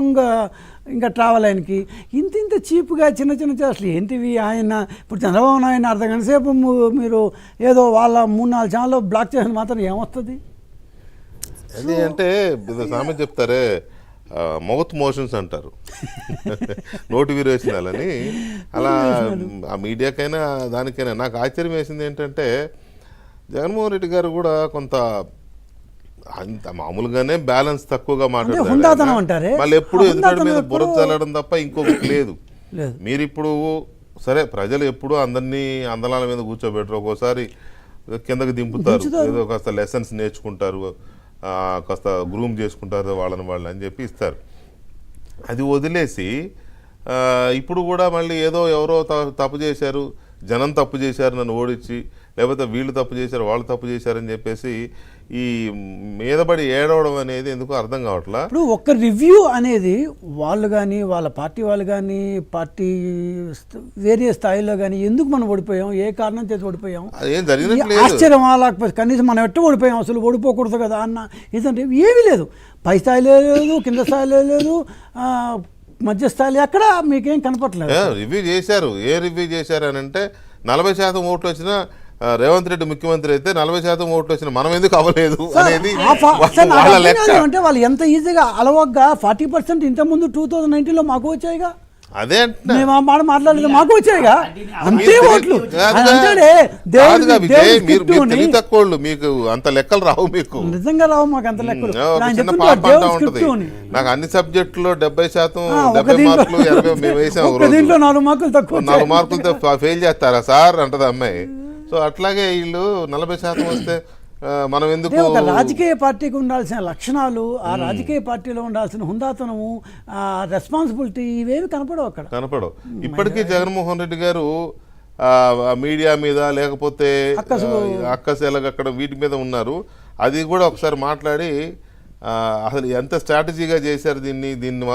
ఇంకా ఇంకా ట్రావెల్ ఆయనకి ఇంత ఇంత చీప్గా చిన్న చిన్న అసలు ఏంటివి ఆయన ఇప్పుడు చంద్రబాబు నాయుడు అర్ధ గంట సేపు మీరు ఏదో వాళ్ళ 3-4 ఛానల్లో బ్లాక్ చేసిన మాత్రం ఏమొస్తుంది? అది అంటే సామెత చెప్తారే, మౌత్ మోషన్స్ అంటారు, నోటి విరేచనాలని. అలా ఆ మీడియాకైనా దానికైనా నాకు ఆశ్చర్యం వేసింది ఏంటంటే జగన్మోహన్ రెడ్డి గారు కూడా కొంత అంత మామూలుగానే బ్యాలెన్స్ తక్కువగా మాట్లాడారు. మళ్ళీ ఎప్పుడు ఎదుటి మీద బురద చల్లడం తప్ప ఇంకొకటి లేదు. మీరు ఇప్పుడు సరే ప్రజలు ఎప్పుడు అందరినీ అందలాల మీద కూర్చోబెట్టరు, ఒక్కోసారి కిందకి దింపుతారు, ఏదో కాస్త లెసన్స్ నేర్చుకుంటారు, కాస్త గ్రూమ్ చేసుకుంటారు వాళ్ళని అని చెప్పి ఇస్తారు. అది వదిలేసి ఇప్పుడు కూడా మళ్ళీ ఏదో ఎవరో తప్పు చేశారు, జనం తప్పు చేశారు నన్ను ఓడించి, లేకపోతే వీళ్ళు తప్పు చేశారు వాళ్ళు తప్పు చేశారని చెప్పేసి ఈ మీదబడి ఏడవడం అనేది ఎందుకు అర్థం కావట్లా. ఇప్పుడు ఒక్క రివ్యూ అనేది వాళ్ళు కానీ వాళ్ళ పార్టీ వాళ్ళు కానీ పార్టీ వేరే స్థాయిలో కానీ ఎందుకు మనం ఓడిపోయాం, ఏ కారణం చేసి ఓడిపోయాం, అదేం జరిగినట్లేదు, ఆశ్చర్యమా లేకపోతే కనీసం మనం ఎట్ట ఓడిపోయాం, అసలు ఓడిపోకూడదు కదా అన్న ఇదంటే ఏమీ లేదు. పై స్థాయిలో లేదు, కింద స్థాయిలో లేదు, మధ్య స్థాయిలో ఎక్కడ మీకేం కనపట్లేదు. రివ్యూ చేశారు. ఏ రివ్యూ చేశారు అని అంటే 40% ఓట్లు వచ్చినా రేవంత్ రెడ్డి ముఖ్యమంత్రి అయితే 40% ఓట్లు వచ్చిన మనం ఎందుకు అవ్వలేదు అనేది అంటే వాళ్ళు ఎంత ఈజీగా అలవగ్గా 40% ఇంతకుముందు 2019లో మాకు వచ్చాయిగా. అదే మేము ఆ మాట మాట్లాడలేదు, మాకు వచ్చాయిగా అంతే ఓట్లు. తెలివి తక్కువ, మీకు అంత లెక్కలు రావు, మీకు నిజంగా రావు, మాకు అంత లెక్కలు. చిన్న పాప అంటా ఉంటది, నాకు అన్ని సబ్జెక్టులో 70%, 70 మార్కులు 80 మేము వేసాం, 4 మార్కులు తక్కువ, 4 మార్కులతో ఫెయిల్ చేస్తారా సార్ అంటది అమ్మాయి. సో అట్లాగే వీళ్ళు 40% వస్తే మనం ఎందుకు? ఒక రాజకీయ పార్టీకి ఉండాల్సిన లక్షణాలు, ఆ రాజకీయ పార్టీలో ఉండాల్సిన హుందాతనము, రెస్పాన్సిబిలిటీ ఇవేవి కనపడవు. ఇప్పటికీ జగన్మోహన్ రెడ్డి గారు మీడియా మీద లేకపోతే అక్కసేలకు అక్కడ వీటి మీద ఉన్నారు. అది కూడా ఒకసారి మాట్లాడి అసలు ఎంత స్ట్రాటజీగా చేశారు దీన్ని